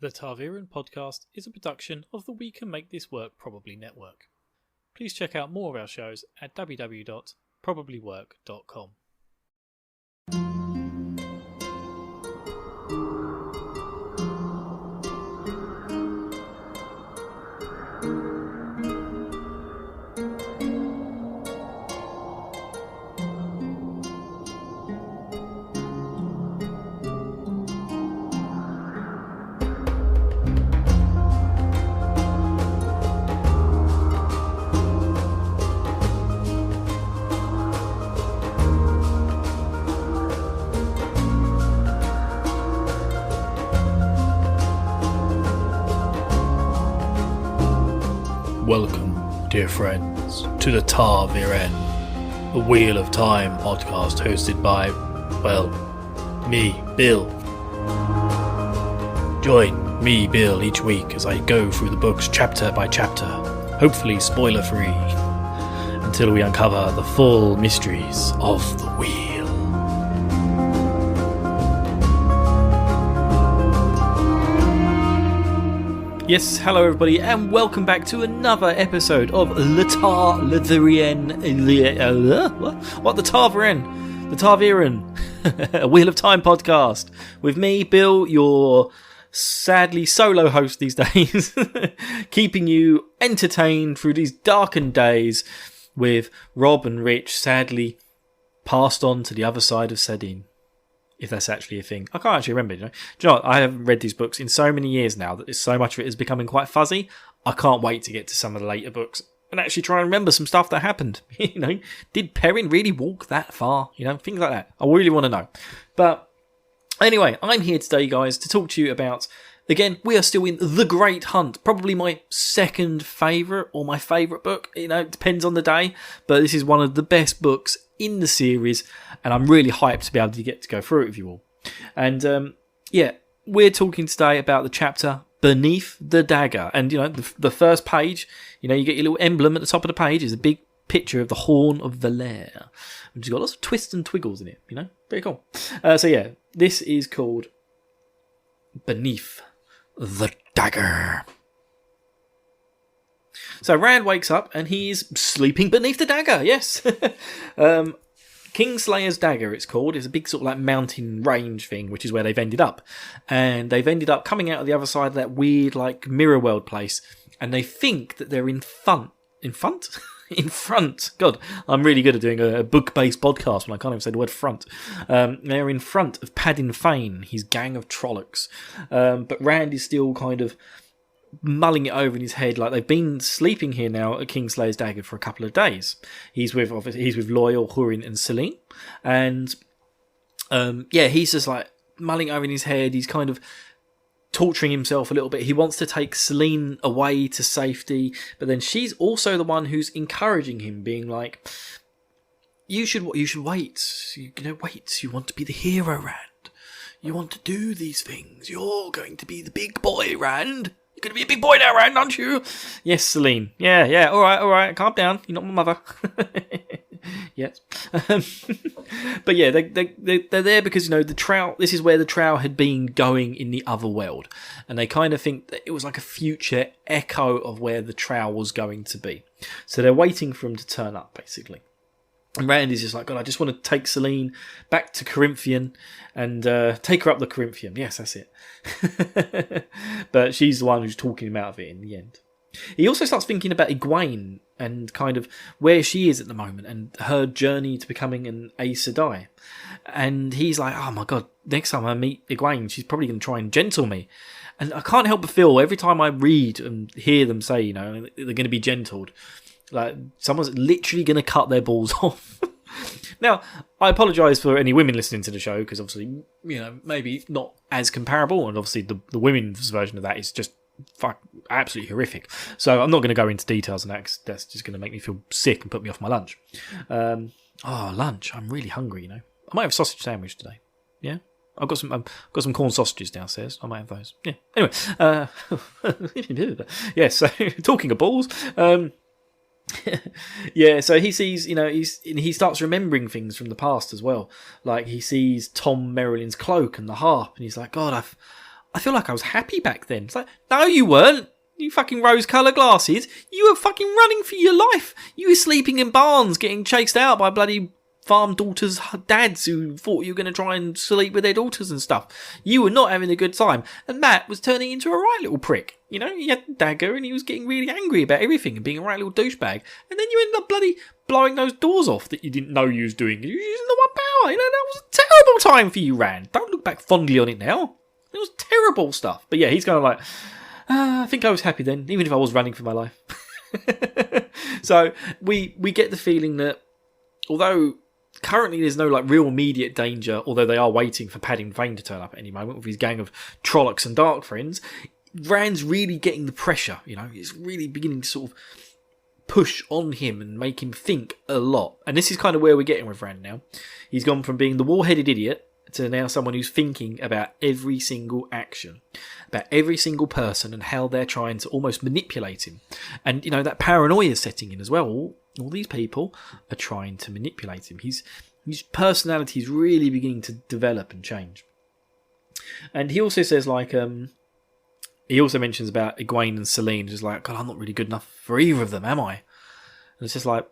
The Tarviran podcast is a production of the We Can Make This Work Probably network. Please check out more of our shows at www.probablywork.com. Welcome, dear friends, to the Tarviran, a Wheel of Time podcast hosted by, well, me, Bill. Join me, Bill, each week as I go through the books chapter by chapter, hopefully spoiler-free, until we uncover the full mysteries of the wheel. Yes, hello everybody, and welcome back to another episode of The Tarviran, a Wheel of Time podcast, with me, Bill, your sadly solo host these days, keeping you entertained through these darkened days, with Rob and Rich sadly passed on to the other side of Sardine. If that's actually a thing. I can't actually remember, Do you know what? I haven't read these books in so many years now that so much of it is becoming quite fuzzy. I can't wait to get to some of the later books and actually try and remember some stuff that happened. Did Perrin really walk that far? Things like that. I really want to know. But anyway, I'm here today, guys, to talk to you about, again, we are still in The Great Hunt. Probably my second favourite or my favourite book. It depends on the day. But this is one of the best books in the series, and I'm really hyped to be able to get to go through it with you all. And we're talking today about the chapter Beneath the Dagger. And the first page, you get your little emblem at the top of the page is a big picture of the Horn of Valere, which has got lots of twists and twiggles in it. Very cool. This is called Beneath the Dagger. So Rand wakes up and he's sleeping beneath the dagger, yes. Kingslayer's Dagger, it's called. It's a big sort of like mountain range thing, which is where they've ended up. And they've ended up coming out of the other side of that weird like mirror world place. And they think that they're in front. God, I'm really good at doing a book-based podcast when I can't even say the word front. They're in front of Paddin Fane, his gang of Trollocs. But Rand is still kind of mulling it over in his head, like they've been sleeping here now at Kingslayer's Dagger for a couple of days. He's with Loyal, Hurin, and Celine, and he's just like mulling over in his head. He's kind of torturing himself a little bit. He wants to take Celine away to safety, but then she's also the one who's encouraging him, being like, "You should wait. Wait. You want to be the hero, Rand. You want to do these things. You're going to be the big boy, Rand. You're going to be a big boy now, Rand, aren't you?" Yes, Celine. Yeah. All right. Calm down. You're not my mother. Yes. But yeah, they're there because, the Trow, this is where the Trow had been going in the other world. And they kind of think that it was like a future echo of where the Trow was going to be. So they're waiting for him to turn up, basically. And Rand is just like, God, I just want to take Celine back to Corinthian and take her up the Corinthian. Yes, that's it. But she's the one who's talking him out of it in the end. He also starts thinking about Egwene and kind of where she is at the moment and her journey to becoming an Aes Sedai. And he's like, oh my God, next time I meet Egwene, she's probably going to try and gentle me. And I can't help but feel every time I read and hear them say, they're going to be gentled, like someone's literally going to cut their balls off. Now, I apologise for any women listening to the show, because obviously, maybe not as comparable, and obviously the women's version of that is just absolutely horrific. So I'm not going to go into details on that, because that's just going to make me feel sick and put me off my lunch. Lunch. I'm really hungry, I might have a sausage sandwich today. Yeah? I've got some corn sausages downstairs. I might have those. Yeah. Anyway, so talking of balls, yeah, so he sees, he starts remembering things from the past as well. Like he sees Tom Merrilin's cloak and the harp, and he's like, God, I feel like I was happy back then. It's like, no, you weren't. You fucking rose-coloured glasses. You were fucking running for your life. You were sleeping in barns, getting chased out by bloody farm daughters' dads who thought you were going to try and sleep with their daughters and stuff. You were not having a good time. And Matt was turning into a right little prick. You know, he had the dagger and he was getting really angry about everything and being a right little douchebag. And then you ended up bloody blowing those doors off that you didn't know you was doing. You were using the one power. You know, that was a terrible time for you, Rand. Don't look back fondly on it now. It was terrible stuff. But yeah, he's kind of like, I think I was happy then, even if I was running for my life. So we get the feeling that although currently there's no like real immediate danger, although they are waiting for Padding Vane to turn up at any moment with his gang of Trollocs and Dark Friends, Rand's really getting the pressure, you know, it's really beginning to sort of push on him and make him think a lot. And this is kind of where we're getting with Rand now. He's gone from being the war-headed idiot to now someone who's thinking about every single action, about every single person and how they're trying to almost manipulate him. And, you know, that paranoia is setting in as well. All these people are trying to manipulate him. His personality is really beginning to develop and change. And he also says, like, he also mentions about Egwene and Selene. Just like, God, I'm not really good enough for either of them, am I? And it's just like,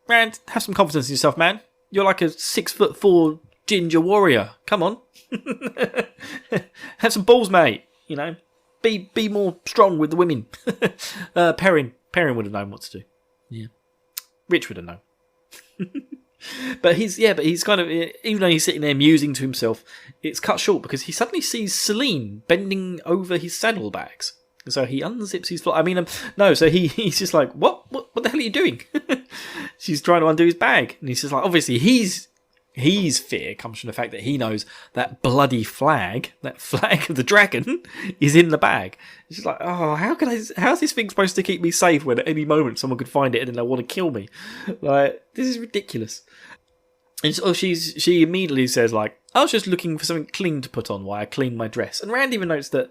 Rand, have some confidence in yourself, man. You're like a 6'4" ginger warrior. Come on. Have some balls, mate. You know, be more strong with the women. Perrin would have known what to do. Yeah. Rich would have known. But he's kind of, even though he's sitting there musing to himself, it's cut short because he suddenly sees Selene bending over his saddlebags. So he unzips his so he's just like, what the hell are you doing? She's trying to undo his bag. And he's just like, obviously his fear comes from the fact that he knows that bloody flag, that flag of the dragon, is in the bag. It's just like, oh, how's this thing supposed to keep me safe when at any moment someone could find it and then they'll want to kill me? Like, this is ridiculous. And so she immediately says, like, I was just looking for something clean to put on while I cleaned my dress. And Rand even notes that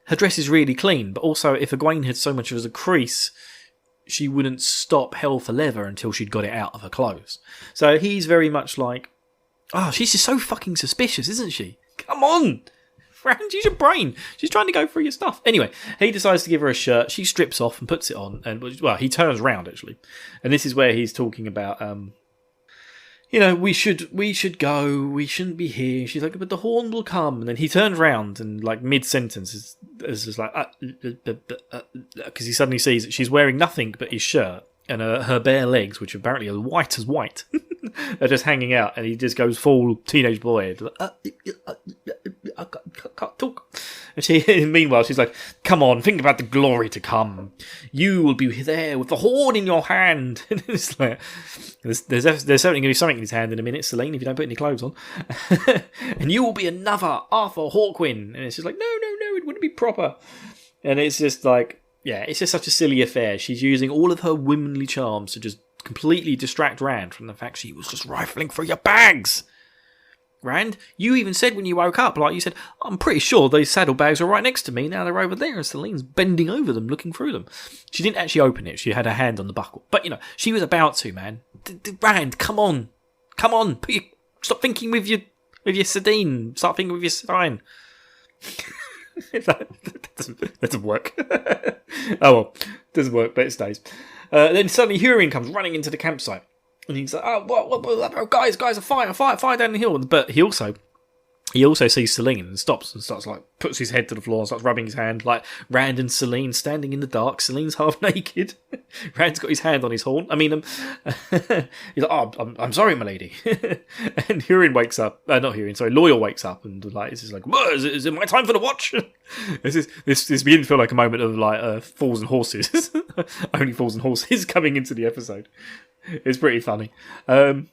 her dress is really clean, but also if Egwene had so much as a crease, she wouldn't stop hell for leather until she'd got it out of her clothes. So he's very much like, oh, she's just so fucking suspicious, isn't she? Come on! Rand, use your brain. She's trying to go through your stuff. Anyway, he decides to give her a shirt. She strips off and puts it on. And, well, he turns around, actually. And this is where he's talking about, you know, we should go. We shouldn't be here. She's like, but the horn will come. And then he turns around and, like, mid-sentence is just like, because he suddenly sees that she's wearing nothing but his shirt. And her bare legs, which apparently are white as white, are just hanging out. And he just goes full teenage boy. I can't talk. And meanwhile, she's like, come on, think about the glory to come. You will be there with the horn in your hand. And it's like, there's certainly going to be something in his hand in a minute, Selene, if you don't put any clothes on. And you will be another Arthur Hawkwin. And it's just like, no, it wouldn't be proper. And it's just like, yeah, it's just such a silly affair. She's using all of her womanly charms to just completely distract Rand from the fact she was just rifling through your bags. Rand, you even said when you woke up, like you said, I'm pretty sure those saddlebags are right next to me. Now they're over there and Selene's bending over them, looking through them. She didn't actually open it. She had her hand on the buckle. But, you know, she was about to, man. Rand, come on. Stop thinking with your Sedine. Start thinking with your Stein. that doesn't work. Oh well, doesn't work, but it stays. Then suddenly Hurin comes running into the campsite, and he's like, "Oh, what guys, a fire down the hill!" But he also sees Selene and stops and starts like puts his head to the floor and starts rubbing his hand, like Rand and Selene standing in the dark. Selene's half naked. Rand's got his hand on his horn. He's like, "Oh, I'm sorry, milady." And Hurin wakes up. Loyal wakes up and like it's just like, "Is it my time for the watch?" This begins to feel like a moment of like Fools and Horses. Only Fools and Horses coming into the episode. It's pretty funny. So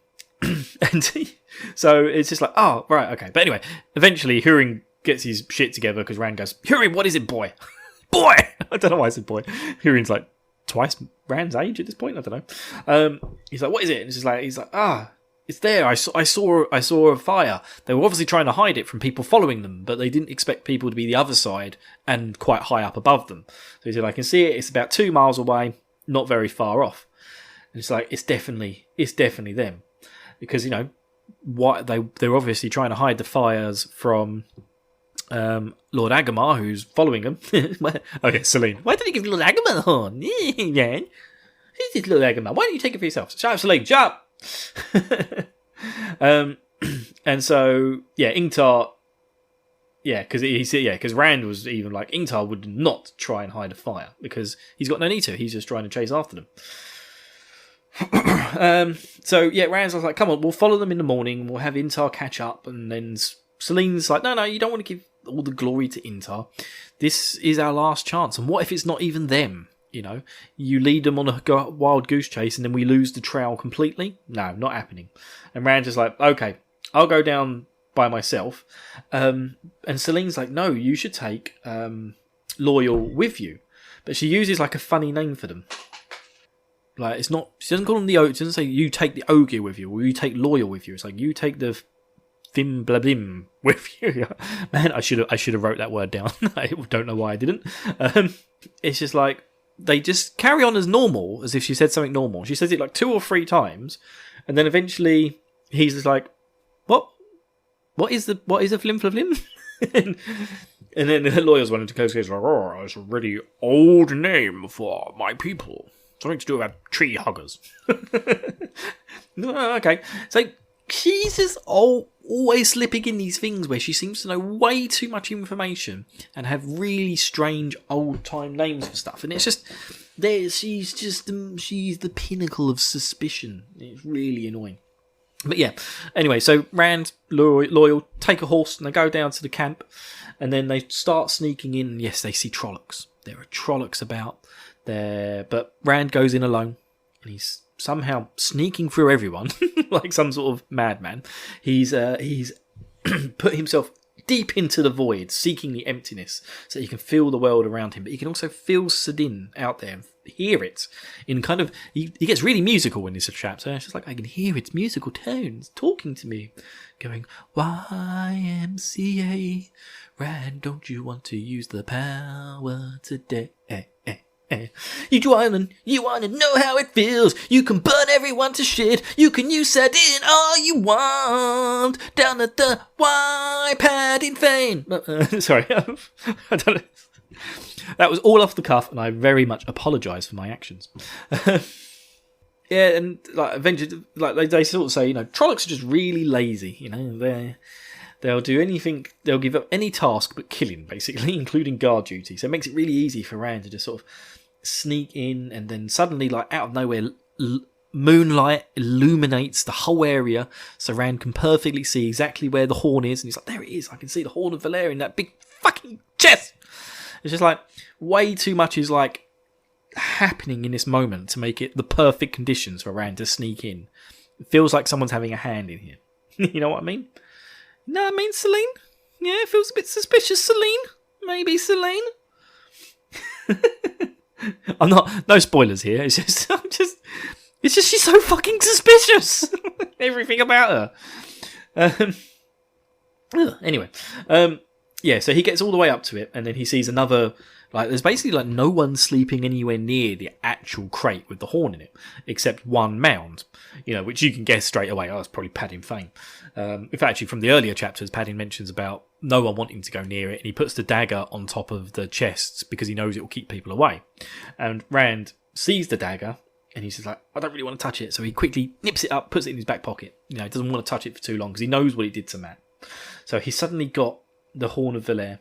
it's just like, oh, right, okay. But anyway, eventually Hurin gets his shit together because Rand goes, Hurin, what is it, boy? Boy! I don't know why I said boy. Hurin's like twice Rand's age at this point. I don't know. He's like, what is it? And he's like, it's there. I saw a fire. They were obviously trying to hide it from people following them, but they didn't expect people to be the other side and quite high up above them. So he said, I can see it. It's about 2 miles away, not very far off. And it's like, it's definitely them. Because, you know, they're obviously trying to hide the fires from Lord Agamar, who's following him. Okay, Celine. Why did you give Lord Agamar the horn? Yeah. Who's this Lord Agamar? Why don't you take it for yourself? Shut up, Celine. Shut up. And so, yeah, Ingtar... Yeah, because Rand was even like, Ingtar would not try and hide a fire because he's got no need to. He's just trying to chase after them. So yeah, Rand's like, come on, we'll follow them in the morning. We'll have Ingtar catch up, and then Celine's like, no, you don't want to give all the glory to Ingtar. This is our last chance. And what if it's not even them? You know, you lead them on a wild goose chase, and then we lose the trail completely. No, not happening. And Rand's just like, okay, I'll go down by myself. And Celine's like, no, you should take Loyal with you. But she uses like a funny name for them. Like, it's not, she doesn't call them the Ogre. She doesn't say you take the Ogre with you or you take Loyal with you. It's like you take the Fimbladim with you. Man, I should have wrote that word down. I don't know why I didn't. It's just like they just carry on as normal, as if she said something normal. She says it like 2 or 3 times, and then eventually he's just like, What is a flim flim? And then the lawyer's wanting to go, like, oh, it's a really old name for my people. Something to do about tree huggers. Okay. So she's just always slipping in these things where she seems to know way too much information and have really strange old time names for stuff. And it's just, she's the pinnacle of suspicion. It's really annoying. But yeah, anyway, so Rand, Loyal, take a horse and they go down to the camp, and then they start sneaking in. And yes, they see Trollocs. There are Trollocs about there, but Rand goes in alone, and he's somehow sneaking through everyone like some sort of madman. He's put himself deep into the void, seeking the emptiness, so he can feel the world around him. But he can also feel Sidin out there and hear it in kind of... He gets really musical in this chapter. It's just like, I can hear its musical tones talking to me, going, YMCA, Rand, don't you want to use the power today? You wanna know how it feels. You can burn everyone to shit. You can use Sidin all you want. Down at the Padding Fane. Sorry, I don't know. That was all off the cuff, and I very much apologise for my actions. Yeah, and like eventually, like they sort of say, Trollocs are just really lazy. They'll do anything. They'll give up any task but killing, basically, including guard duty. So it makes it really easy for Rand to just sort of sneak in, and then suddenly, like out of nowhere, moonlight illuminates the whole area, so Rand can perfectly see exactly where the horn is, and he's like, there it is, I can see the horn of Valerian in that big fucking chest. It's just like way too much is like happening in this moment to make it the perfect conditions for Rand to sneak in. It feels like someone's having a hand in here. You know what I mean? No, I mean Celine. Yeah, it feels a bit suspicious, Celine. Maybe Celine. I'm not. No spoilers here. It's just. She's so fucking suspicious. Everything about her. Anyway. Yeah. So he gets all the way up to it, and then he sees another. Like, there's basically like no one sleeping anywhere near the actual crate with the horn in it, except one mound. Which you can guess straight away. Oh, it's probably Padding Fane. In fact, actually, from the earlier chapters, Padding mentions about no one wanting to go near it, and he puts the dagger on top of the chests because he knows it will keep people away. And Rand sees the dagger, and he's just like, I don't really want to touch it. So he quickly nips it up, puts it in his back pocket. He doesn't want to touch it for too long because he knows what it did to Matt. So he's suddenly got the Horn of Valere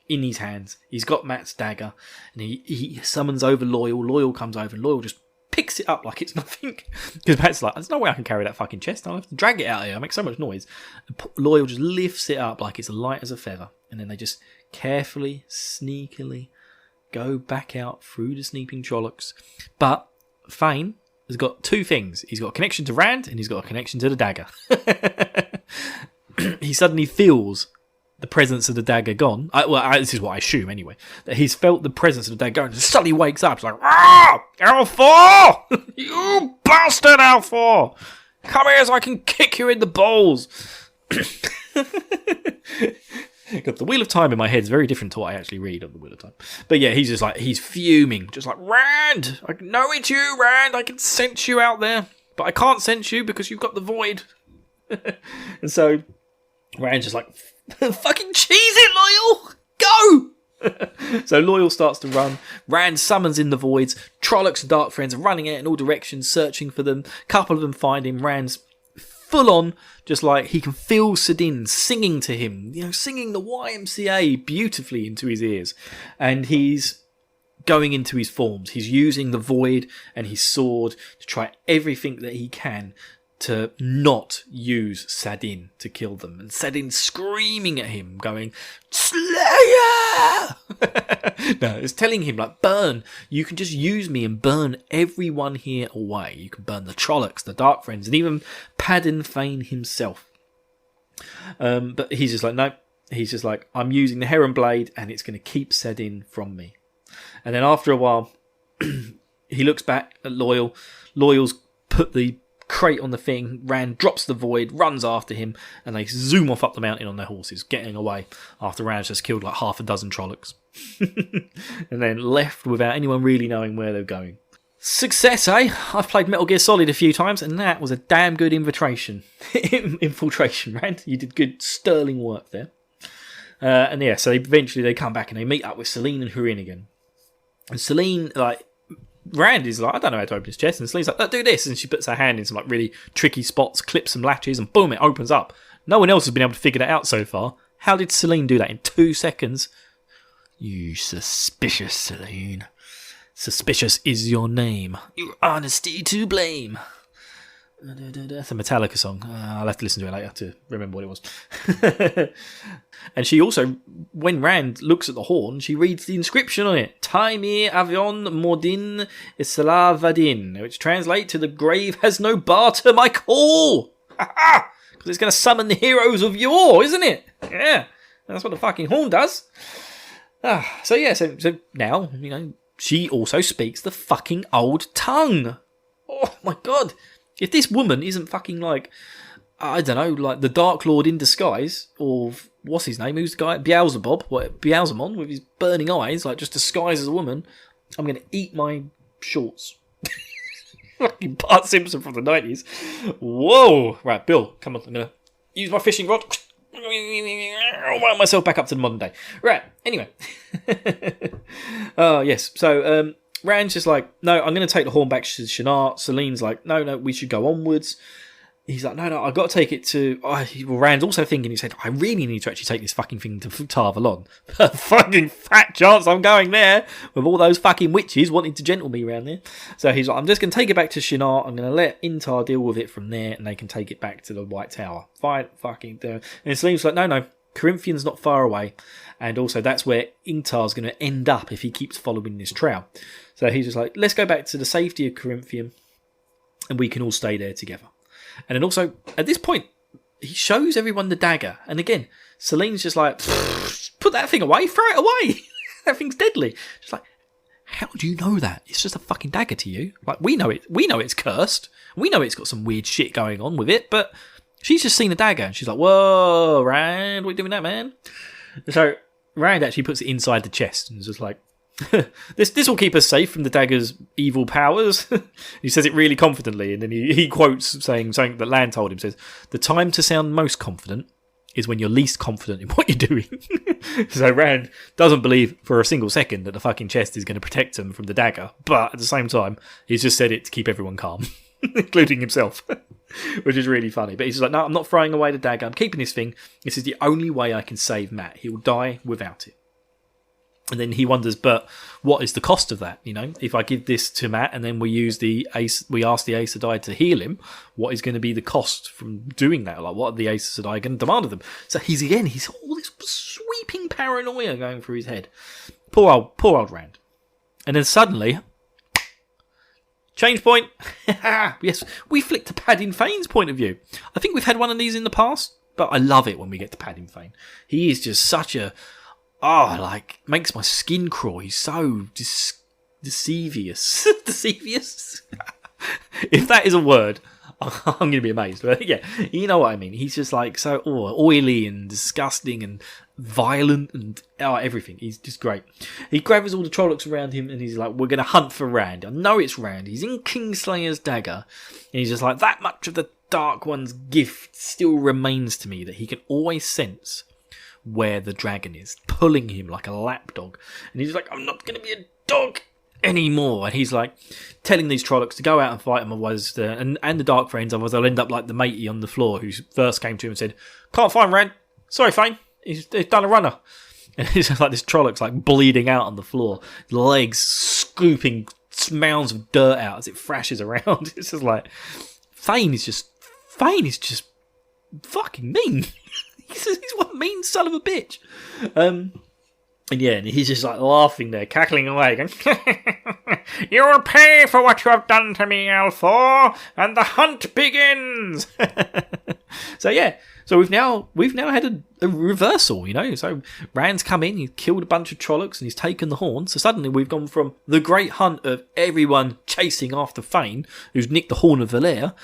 in his hands. He's got Matt's dagger, and he summons over Loyal. Loyal comes over, and Loyal just picks it up like it's nothing. Because Matt's like, there's no way I can carry that fucking chest. I'll have to drag it out of here. I make so much noise. And Loyal just lifts it up like it's light as a feather. And then they just carefully, sneakily go back out through the sneaking Trollocs. But Fane has got 2 things. He's got a connection to Rand, and he's got a connection to the dagger. He suddenly feels the presence of the dagger gone. This is what I assume anyway. That he's felt the presence of the dagger gone, and suddenly wakes up. He's like, L4! You bastard, L4! Come here so I can kick you in the balls. The Wheel of Time in my head is very different to what I actually read of the Wheel of Time. But yeah, he's just like, he's fuming. Just like, Rand! I know it's you, Rand! I can sense you out there. But I can't sense you because you've got the void. And so Rand's just like Fucking cheese it, Loyal! Go! So Loyal starts to run. Rand summons in the voids. Trollocs and Dark Friends are running out in all directions, searching for them. A couple of them find him. Rand's full on, just like he can feel Sadin singing to him, singing the YMCA beautifully into his ears. And he's going into his forms. He's using the void and his sword to try everything that he can to not use Sadin to kill them. And Sadin screaming at him, going, Slayer! No, it's telling him, like, burn. You can just use me and burn everyone here away. You can burn the Trollocs, the Dark Friends, and even Padden Fane himself. But he's just like, no. He's just like, I'm using the Heron Blade and it's going to keep Sadin from me. And then after a while, he looks back at Loyal. Loyal's put the crate on the thing. Rand drops the void, runs after him, and they zoom off up the mountain on their horses, getting away after Rand's just killed like half a dozen Trollocs. And then left without anyone really knowing where they're going. Success, eh? I've played Metal Gear Solid a few times, and that was a damn good infiltration, Rand. You did good, sterling work there. And yeah, so eventually they come back and they meet up with Selene and Hurin again. And Selene, like, Rand is like, I don't know how to open his chest. And Selene's like, do this. And she puts her hand in some like really tricky spots, clips some latches, and boom, it opens up. No one else has been able to figure that out so far. How did Selene do that in 2 seconds? You suspicious Selene. Suspicious is your name. Your honesty to blame. That's a Metallica song. I'll have to listen to it later to remember what it was. And she also, when Rand looks at the horn, she reads the inscription on it. Taimi avion modin isla vadin, which translates to the grave has no bar to my call. Because it's going to summon the heroes of yore, isn't it? Yeah, that's what the fucking horn does. So yeah, so now, she also speaks the fucking old tongue. Oh my god. If this woman isn't fucking like, I don't know, like the Dark Lord in disguise, or what's his name? Who's the guy? Beelzemon with his burning eyes, like just disguised as a woman, I'm going to eat my shorts. Fucking Bart Simpson from the 90s. Whoa. Right, Bill, come on, I'm going to use my fishing rod. I'll wind myself back up to the modern day. Right, anyway. Yes, so Rand's just like, no, I'm going to take the horn back to Shinar. Selene's like, no, we should go onwards. He's like, no, I've got to take it to... Rand's also thinking, he said, I really need to actually take this fucking thing to Tarvalon. Fucking fat chance I'm going there with all those fucking witches wanting to gentle me around there. So he's like, I'm just going to take it back to Shinar. I'm going to let Intar deal with it from there, and they can take it back to the White Tower. Fine, fucking do. And Selene's like, no, Corinthian's not far away. And also that's where Intar's going to end up if he keeps following this trail. So he's just like, let's go back to the safety of Corinthian, and we can all stay there together. And then also, at this point, he shows everyone the dagger. And again, Selene's just like, put that thing away, throw it away. That thing's deadly. She's like, how do you know that? It's just a fucking dagger to you. Like, we know it's cursed. We know it's got some weird shit going on with it, but she's just seen a dagger. And she's like, whoa, Rand, what are you doing that, man? So Rand actually puts it inside the chest and is just like, this will keep us safe from the dagger's evil powers. He says it really confidently, and then he quotes saying something that Lan told him, says, the time to sound most confident is when you're least confident in what you're doing. So Rand doesn't believe for a single second that the fucking chest is going to protect him from the dagger, but at the same time he's just said it to keep everyone calm, including himself. Which is really funny. But he's just like, no, I'm not throwing away the dagger, I'm keeping this thing. This is the only way I can save Matt. He will die without it. And then he wonders, but what is the cost of that? If I give this to Matt and then we ask the Aes Sedai to heal him, what is going to be the cost from doing that? Like, what are the Aes Sedai going to demand of them? So he's all this sweeping paranoia going through his head. Poor old Rand. And then suddenly, change point. Yes, we flicked to Padden Fane's point of view. I think we've had one of these in the past, but I love it when we get to Padden Fane. He is just such a... makes my skin crawl. He's so deceivious. Deceivious? If that is a word, I'm going to be amazed. But yeah, you know what I mean. He's just like so oily and disgusting and violent and everything. He's just great. He gathers all the Trollocs around him and he's like, we're going to hunt for Rand. I know it's Rand. He's in Kingslayer's dagger. And he's just like, that much of the Dark One's gift still remains to me, that he can always sense where the dragon is, pulling him like a lapdog. And he's like, I'm not going to be a dog anymore. And he's like telling these Trollocs to go out and fight him, otherwise and the Dark Friends, otherwise they'll end up like the matey on the floor who first came to him and said, can't find Rand, sorry Fane, he's done a runner. And it's just like this Trollocs like bleeding out on the floor, legs scooping mounds of dirt out as it thrashes around. It's just like Fane is just fucking mean. He's one mean son of a bitch. And yeah, and he's just like laughing there, cackling away, going, you will pay for what you have done to me, Althor, and the hunt begins. So yeah, so we've now had a reversal, you know. So Rand's come in, he's killed a bunch of Trollocs, and he's taken the horn. So suddenly we've gone from the great hunt of everyone chasing after Fane, who's nicked the horn of Valere,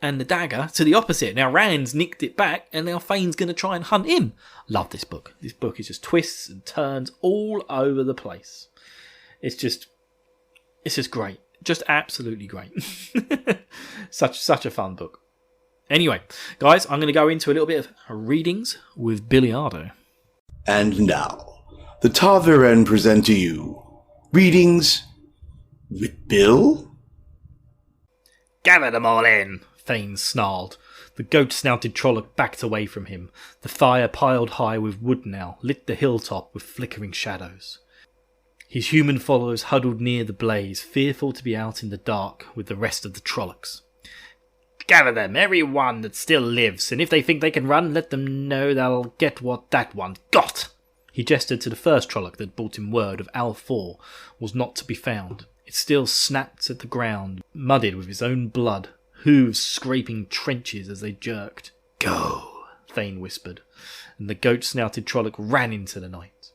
and the dagger, to the opposite. Now Rand's nicked it back, and now Fane's going to try and hunt him. Love this book. This book is just twists and turns all over the place. It's just great. Just absolutely great. Such a fun book. Anyway, guys, I'm going to go into a little bit of readings with Biliardo. And now, the Tarveren present to you Readings with Bill? Gather them all in, Fane snarled. The goat-snouted Trolloc backed away from him. The fire, piled high with wood now, lit the hilltop with flickering shadows. His human followers huddled near the blaze, fearful to be out in the dark with the rest of the Trollocs. Gather them, every one that still lives, and if they think they can run, let them know they'll get what that one got. He gestured to the first Trolloc that brought him word of Althor was not to be found. It still snapped at the ground, muddied with his own blood, hooves scraping trenches as they jerked. Go, Fane whispered, and the goat-snouted Trolloc ran into the night.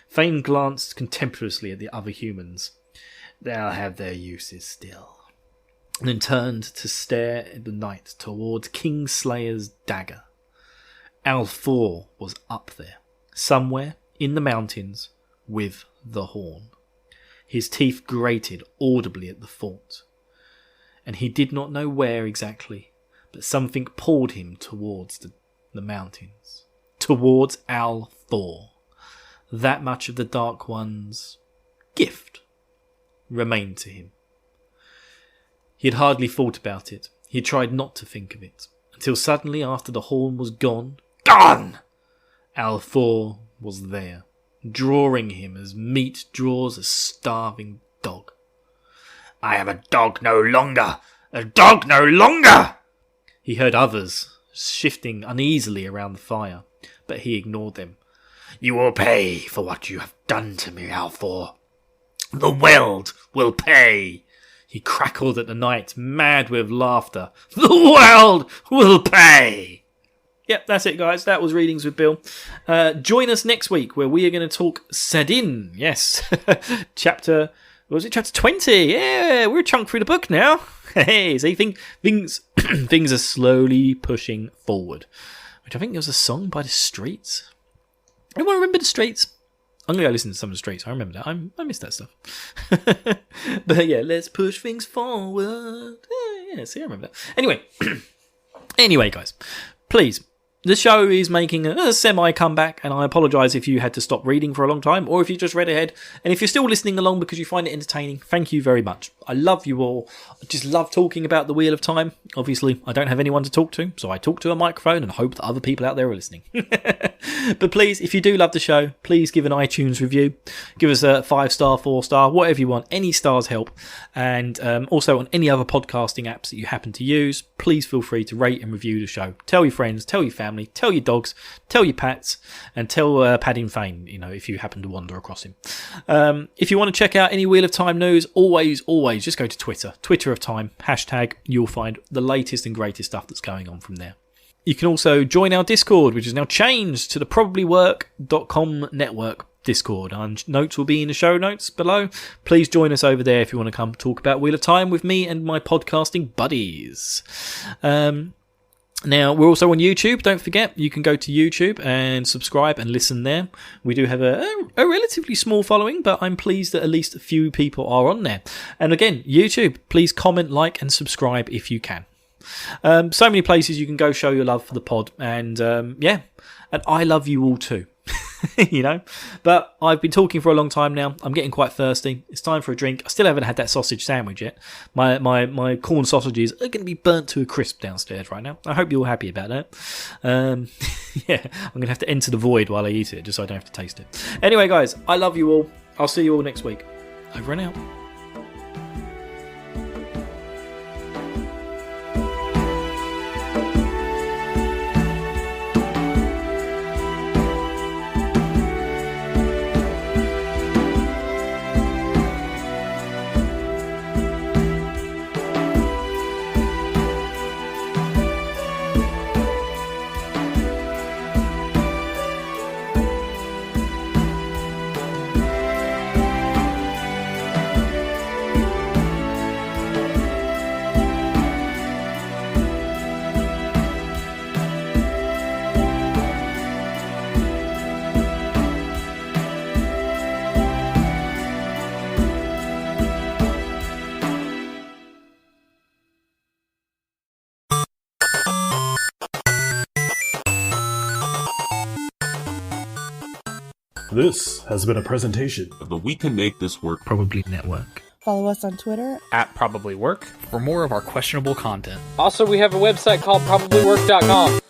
Fane glanced contemptuously at the other humans. They'll have their uses still. And then turned to stare at the night towards Kingslayer's dagger. Althor was up there, somewhere in the mountains, with the horn. His teeth grated audibly at the thought, and he did not know where exactly, but something pulled him towards the mountains, towards Althor. That much of the Dark One's gift remained to him. He had hardly thought about it. He had tried not to think of it, until suddenly, after the horn was gone, Althor was there, drawing him as meat draws a starving dog. I am a dog no longer! A dog no longer! He heard others shifting uneasily around the fire, but he ignored them. You will pay for what you have done to me, Althor. The world will pay! He crackled at the night, mad with laughter. The world will pay! Yep, that's it, guys. That was Readings with Bill. Join us next week, where we are going to talk Sadin. Yes, chapter 20? Yeah, we're a chunk through the book now. Hey, so you think things are slowly pushing forward. Which I think was a song by The Streets. Anyone remember The Streets? I'm going to go listen to some of The Streets. I remember that. I miss that stuff. But yeah, let's push things forward. Yeah, see, I remember that. Anyway, guys, please. The show is making a semi-comeback, and I apologise if you had to stop reading for a long time, or if you just read ahead. And if you're still listening along because you find it entertaining, thank you very much. I love you all. I just love talking about the Wheel of Time. Obviously, I don't have anyone to talk to, so I talk to a microphone and hope that other people out there are listening. But please, if you do love the show, please give an iTunes review. Give us a 5-star, 4-star, whatever you want. Any stars help. And also on any other podcasting apps that you happen to use, please feel free to rate and review the show. Tell your friends, tell your family, tell your dogs, tell your pets, and tell Paddy Fane, if you happen to wander across him. If you want to check out any Wheel of Time news, always just go to Twitter of Time, #, you'll find the latest and greatest stuff that's going on from there. You can also join our Discord, which is now changed to the probablywork.com network Discord. And notes will be in the show notes below. Please join us over there if you want to come talk about Wheel of Time with me and my podcasting buddies. Now, we're also on YouTube. Don't forget, you can go to YouTube and subscribe and listen there. We do have a relatively small following, but I'm pleased that at least a few people are on there. And again, YouTube, please comment, like, and subscribe if you can. So many places you can go show your love for the pod. And and I love you all too. you know. But I've been talking for a long time now. I'm getting quite thirsty. It's time for a drink. I still haven't had that sausage sandwich yet. My corn sausages are going to be burnt to a crisp downstairs right now. I hope you're all happy about that. Yeah, I'm going to have to enter the void while I eat it, just so I don't have to taste it. Anyway, guys, I love you all. I'll see you all next week. Over and out. This has been a presentation of the We Can Make This Work Probably Network. Follow us on Twitter @ProbablyWork for more of our questionable content. Also, we have a website called probablywork.com.